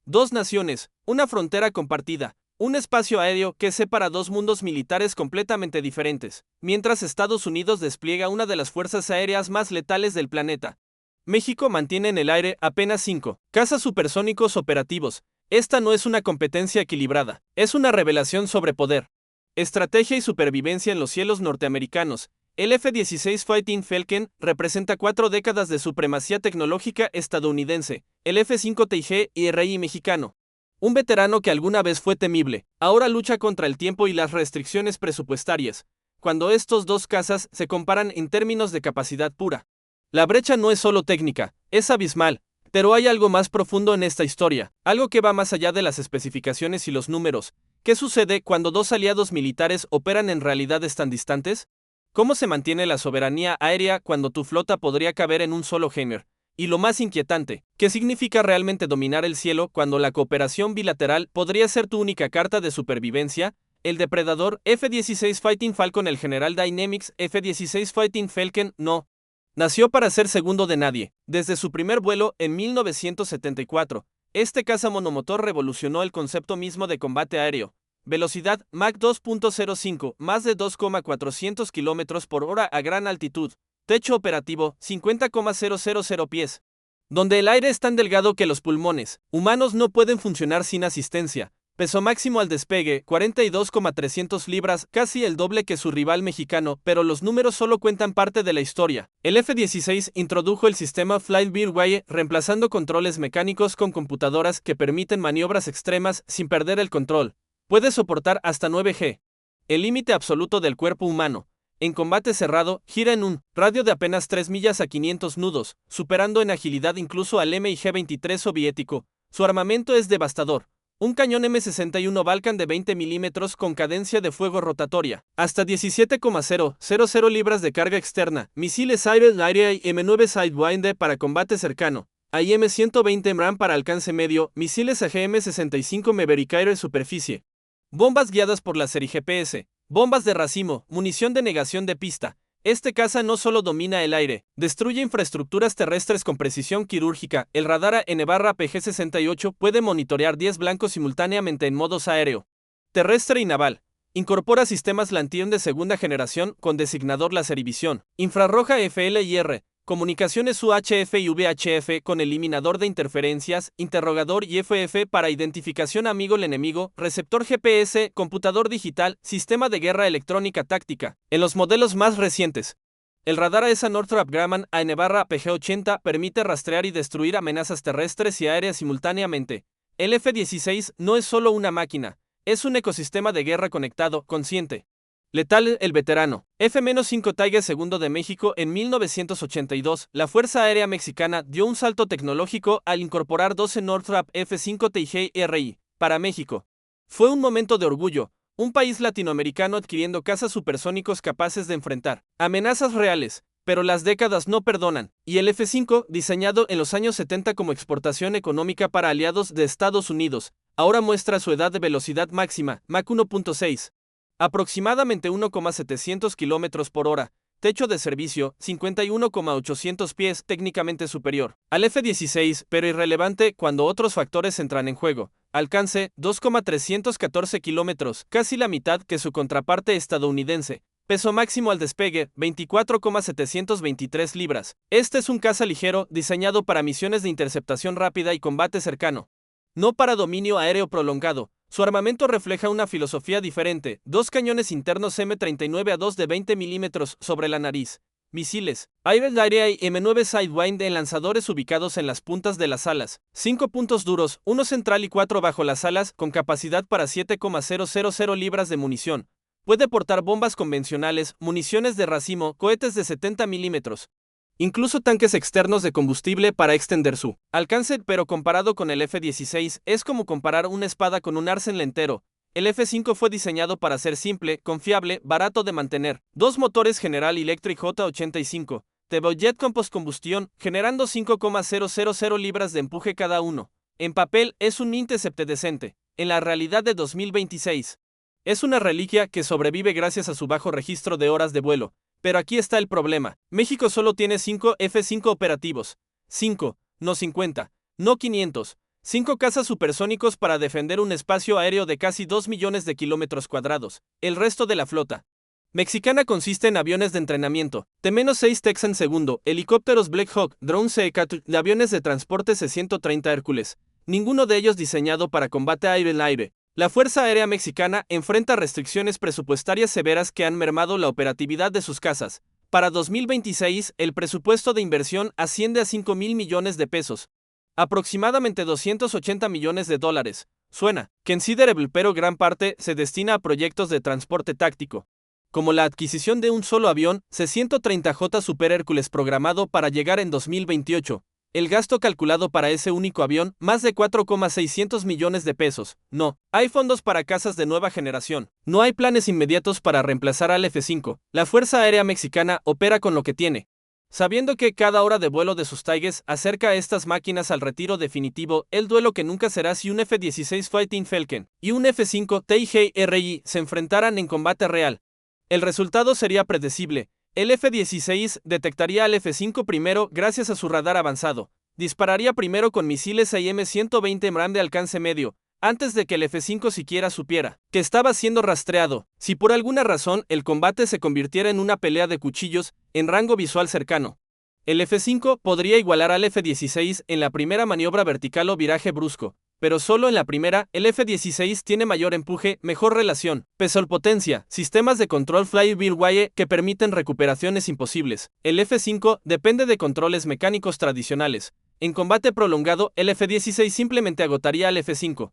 Dos naciones, una frontera compartida, un espacio aéreo que separa dos mundos militares completamente diferentes, mientras Estados Unidos despliega una de las fuerzas aéreas más letales del planeta. México mantiene en el aire apenas 5 cazas supersónicos operativos. Esta no es una competencia equilibrada, es una revelación sobre poder, estrategia y supervivencia en los cielos norteamericanos. El F-16 Fighting Falcon representa 4 décadas de supremacía tecnológica estadounidense, el F-5 TIG y RI mexicano. Un veterano que alguna vez fue temible, ahora lucha contra el tiempo y las restricciones presupuestarias, cuando estos dos cazas se comparan en términos de capacidad pura. La brecha no es solo técnica, es abismal, pero hay algo más profundo en esta historia, algo que va más allá de las especificaciones y los números. ¿Qué sucede cuando dos aliados militares operan en realidades tan distantes? ¿Cómo se mantiene la soberanía aérea cuando tu flota podría caber en un solo hangar? Y lo más inquietante, ¿qué significa realmente dominar el cielo cuando la cooperación bilateral podría ser tu única carta de supervivencia? El depredador F-16 Fighting Falcon, el General Dynamics F-16 Fighting Falcon, no nació para ser segundo de nadie. Desde su primer vuelo en 1974, este caza monomotor revolucionó el concepto mismo de combate aéreo. Velocidad Mach 2.05, más de 2,400 km por hora a gran altitud. Techo operativo 50,000 pies. Donde el aire es tan delgado que los pulmones humanos no pueden funcionar sin asistencia. Peso máximo al despegue 42,300 libras, casi el doble que su rival mexicano, pero los números solo cuentan parte de la historia. El F-16 introdujo el sistema Fly-by-Wire, reemplazando controles mecánicos con computadoras que permiten maniobras extremas sin perder el control. Puede soportar hasta 9G, el límite absoluto del cuerpo humano. En combate cerrado, gira en un radio de apenas 3 millas a 500 nudos, superando en agilidad incluso al MiG-23 soviético. Su armamento es devastador. Un cañón M61 Vulcan de 20 milímetros con cadencia de fuego rotatoria, hasta 17,000 libras de carga externa, misiles Air-to-Air M9 Sidewinder para combate cercano, AIM-120 MRAM para alcance medio, misiles AGM-65 Maverick Air superficie, bombas guiadas por láser y GPS, bombas de racimo, munición de negación de pista. Este caza no solo domina el aire, destruye infraestructuras terrestres con precisión quirúrgica. El radar AN/PG-68 puede monitorear 10 blancos simultáneamente en modos aéreo, terrestre y naval. Incorpora sistemas Lantern de segunda generación con designador láser y visión infrarroja FLIR, comunicaciones UHF y VHF con eliminador de interferencias, interrogador y FF para identificación amigo-enemigo, receptor GPS, computador digital, sistema de guerra electrónica táctica. En los modelos más recientes, el radar AESA Northrop Grumman AN/PG-80 permite rastrear y destruir amenazas terrestres y aéreas simultáneamente. El F-16 no es solo una máquina, es un ecosistema de guerra conectado, consciente. Letal, el veterano. F-5 Tiger II de México en 1982, la Fuerza Aérea Mexicana dio un salto tecnológico al incorporar 12 Northrop F-5 TIG-RI para México. Fue un momento de orgullo, un país latinoamericano adquiriendo cazas supersónicos capaces de enfrentar amenazas reales, pero las décadas no perdonan, y el F-5, diseñado en los años 70 como exportación económica para aliados de Estados Unidos, ahora muestra su edad de velocidad máxima, Mach 1.6. Aproximadamente 1,700 km por hora, techo de servicio 51,800 pies, técnicamente superior al F-16, pero irrelevante cuando otros factores entran en juego. Alcance 2,314 km, casi la mitad que su contraparte estadounidense. Peso máximo al despegue 24,723 libras. Este es un caza ligero diseñado para misiones de interceptación rápida y combate cercano, no para dominio aéreo prolongado. Su armamento refleja una filosofía diferente, 2 cañones internos M39A2 de 20 milímetros sobre la nariz, misiles Air-to-Air M9 Sidewinder en lanzadores ubicados en las puntas de las alas, 5 puntos duros, 1 central y 4 bajo las alas, con capacidad para 7,000 libras de munición. Puede portar bombas convencionales, municiones de racimo, cohetes de 70 milímetros. Incluso tanques externos de combustible para extender su alcance, pero comparado con el F-16, es como comparar una espada con un arsenal entero. El F-5 fue diseñado para ser simple, confiable, barato de mantener. 2 motores General Electric J85, turbojet con postcombustión, generando 5,000 libras de empuje cada uno. En papel es un intercepte decente. En la realidad de 2026, es una reliquia que sobrevive gracias a su bajo registro de horas de vuelo. Pero aquí está el problema. México solo tiene 5 F-5 operativos. 5, no 50, no 500. 5 cazas supersónicos para defender un espacio aéreo de casi 2 millones de kilómetros cuadrados. El resto de la flota mexicana consiste en aviones de entrenamiento, T-6 Texan II, helicópteros Black Hawk, drones C-4 y aviones de transporte C-130 Hércules, ninguno de ellos diseñado para combate aire-en-aire. La Fuerza Aérea Mexicana enfrenta restricciones presupuestarias severas que han mermado la operatividad de sus cazas. Para 2026, el presupuesto de inversión asciende a 5,000 millones de pesos, aproximadamente 280 millones de dólares. Suena considerable, pero gran parte se destina a proyectos de transporte táctico, como la adquisición de un solo avión C-130J Super Hércules programado para llegar en 2028. El gasto calculado para ese único avión, más de 4,600 millones de pesos. No hay fondos para cazas de nueva generación. No hay planes inmediatos para reemplazar al F-5. La Fuerza Aérea Mexicana opera con lo que tiene, sabiendo que cada hora de vuelo de sus Tigers acerca a estas máquinas al retiro definitivo. El duelo que nunca será si un F-16 Fighting Falcon y un F-5 TIGRI se enfrentaran en combate real. El resultado sería predecible. El F-16 detectaría al F-5 primero gracias a su radar avanzado. Dispararía primero con misiles AIM-120 MRAM de alcance medio, antes de que el F-5 siquiera supiera que estaba siendo rastreado. Si por alguna razón el combate se convirtiera en una pelea de cuchillos en rango visual cercano, el F-5 podría igualar al F-16 en la primera maniobra vertical o viraje brusco, pero solo en la primera. El F-16 tiene mayor empuje, mejor relación, peso-potencia, sistemas de control fly-by-wire que permiten recuperaciones imposibles. El F-5 depende de controles mecánicos tradicionales. En combate prolongado, el F-16 simplemente agotaría al F-5,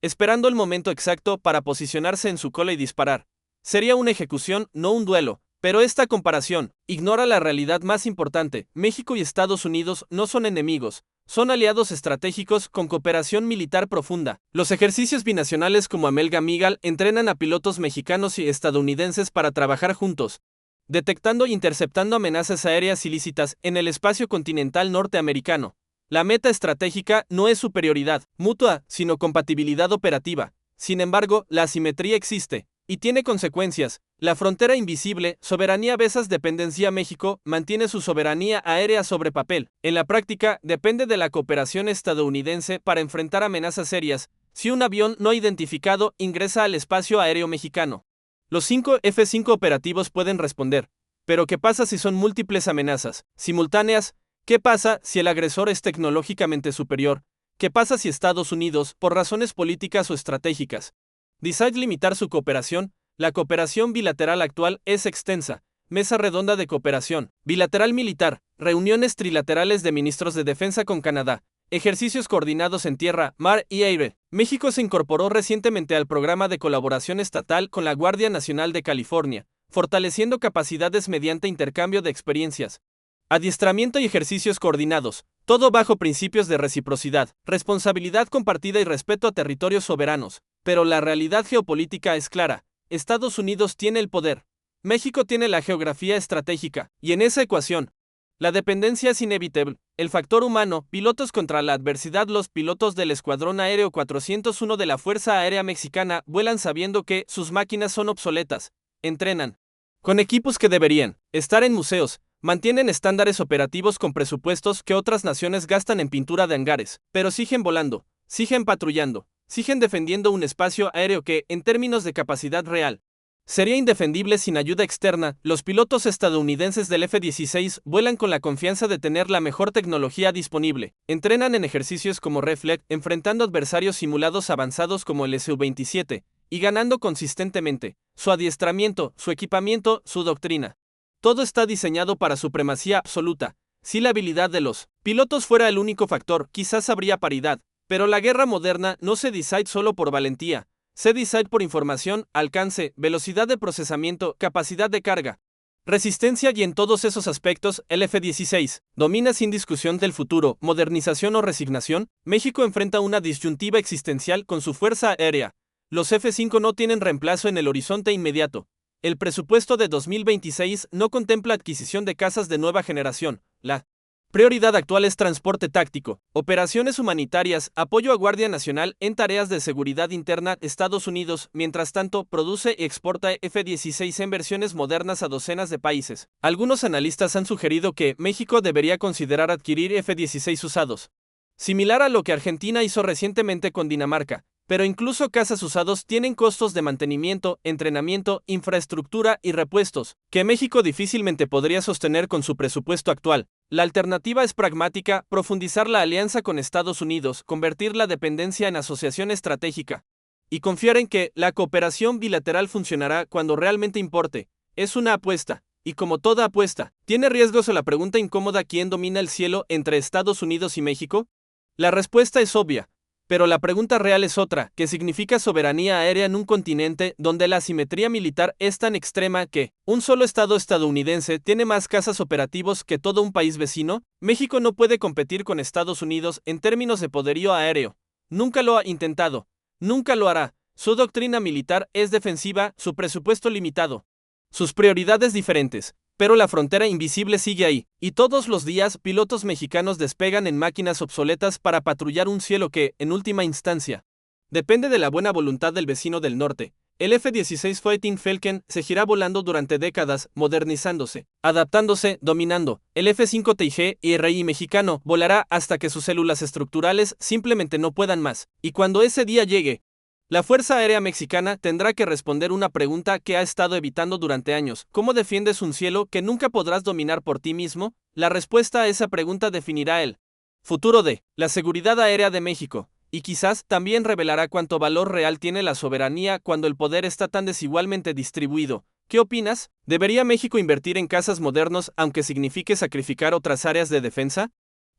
esperando el momento exacto para posicionarse en su cola y disparar. Sería una ejecución, no un duelo. Pero esta comparación ignora la realidad más importante. México y Estados Unidos no son enemigos, son aliados estratégicos con cooperación militar profunda. Los ejercicios binacionales como Amelga-Migal entrenan a pilotos mexicanos y estadounidenses para trabajar juntos, detectando e interceptando amenazas aéreas ilícitas en el espacio continental norteamericano. La meta estratégica no es superioridad mutua, sino compatibilidad operativa. Sin embargo, la asimetría existe y tiene consecuencias. La frontera invisible, soberanía versus dependencia. México mantiene su soberanía aérea sobre papel. En la práctica, depende de la cooperación estadounidense para enfrentar amenazas serias. Si un avión no identificado ingresa al espacio aéreo mexicano, los 5 F-5 operativos pueden responder. Pero ¿qué pasa si son múltiples amenazas simultáneas? ¿Qué pasa si el agresor es tecnológicamente superior? ¿Qué pasa si Estados Unidos, por razones políticas o estratégicas, decide limitar su cooperación? La cooperación bilateral actual es extensa. Mesa redonda de cooperación bilateral militar, reuniones trilaterales de ministros de defensa con Canadá, ejercicios coordinados en tierra, mar y aire. México se incorporó recientemente al programa de colaboración estatal con la Guardia Nacional de California, fortaleciendo capacidades mediante intercambio de experiencias, adiestramiento y ejercicios coordinados, todo bajo principios de reciprocidad, responsabilidad compartida y respeto a territorios soberanos. Pero la realidad geopolítica es clara. Estados Unidos tiene el poder. México tiene la geografía estratégica, y en esa ecuación, la dependencia es inevitable. El factor humano, pilotos contra la adversidad. Los pilotos del Escuadrón Aéreo 401 de la Fuerza Aérea Mexicana vuelan sabiendo que sus máquinas son obsoletas, entrenan con equipos que deberían estar en museos, mantienen estándares operativos con presupuestos que otras naciones gastan en pintura de hangares, pero siguen volando, siguen patrullando, siguen defendiendo un espacio aéreo que, en términos de capacidad real, sería indefendible sin ayuda externa. Los pilotos estadounidenses del F-16 vuelan con la confianza de tener la mejor tecnología disponible. Entrenan en ejercicios como Reflex, enfrentando adversarios simulados avanzados como el Su-27, y ganando consistentemente. Su adiestramiento, su equipamiento, su doctrina. Todo está diseñado para supremacía absoluta. Si la habilidad de los pilotos fuera el único factor, quizás habría paridad. Pero la guerra moderna no se decide solo por valentía, se decide por información, alcance, velocidad de procesamiento, capacidad de carga, resistencia, y en todos esos aspectos, el F-16 domina sin discusión del futuro. Modernización o resignación. México enfrenta una disyuntiva existencial con su fuerza aérea. Los F-5 no tienen reemplazo en el horizonte inmediato. El presupuesto de 2026 no contempla adquisición de cazas de nueva generación. La prioridad actual es transporte táctico, operaciones humanitarias, apoyo a Guardia Nacional en tareas de seguridad interna. Estados Unidos, mientras tanto, produce y exporta F-16 en versiones modernas a docenas de países. Algunos analistas han sugerido que México debería considerar adquirir F-16 usados, Similar a lo que Argentina hizo recientemente con Dinamarca, pero incluso cazas usados tienen costos de mantenimiento, entrenamiento, infraestructura y repuestos, que México difícilmente podría sostener con su presupuesto actual. La alternativa es pragmática: profundizar la alianza con Estados Unidos, convertir la dependencia en asociación estratégica, y confiar en que la cooperación bilateral funcionará cuando realmente importe. Es una apuesta, y como toda apuesta, ¿tiene riesgos? A la pregunta incómoda ¿quién domina el cielo entre Estados Unidos y México? La respuesta es obvia, pero la pregunta real es otra: ¿qué significa soberanía aérea en un continente donde la asimetría militar es tan extrema que un solo estado estadounidense tiene más cazas operativos que todo un país vecino? México no puede competir con Estados Unidos en términos de poderío aéreo. Nunca lo ha intentado. Nunca lo hará. Su doctrina militar es defensiva, su presupuesto limitado, sus prioridades diferentes. Pero la frontera invisible sigue ahí, y todos los días pilotos mexicanos despegan en máquinas obsoletas para patrullar un cielo que, en última instancia, depende de la buena voluntad del vecino del norte. El F-16 Fighting Falcon seguirá volando durante décadas, modernizándose, adaptándose, dominando. El F-5 TIG y RI mexicano volará hasta que sus células estructurales simplemente no puedan más, y cuando ese día llegue, la Fuerza Aérea Mexicana tendrá que responder una pregunta que ha estado evitando durante años: ¿cómo defiendes un cielo que nunca podrás dominar por ti mismo? La respuesta a esa pregunta definirá el futuro de la seguridad aérea de México, y quizás también revelará cuánto valor real tiene la soberanía cuando el poder está tan desigualmente distribuido. ¿Qué opinas? ¿Debería México invertir en cazas modernos aunque signifique sacrificar otras áreas de defensa?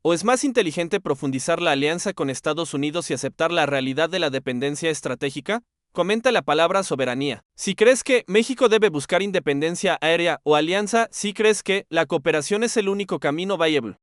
¿O es más inteligente profundizar la alianza con Estados Unidos y aceptar la realidad de la dependencia estratégica? Comenta la palabra soberanía. Si crees que México debe buscar independencia aérea o alianza, si crees que la cooperación es el único camino viable.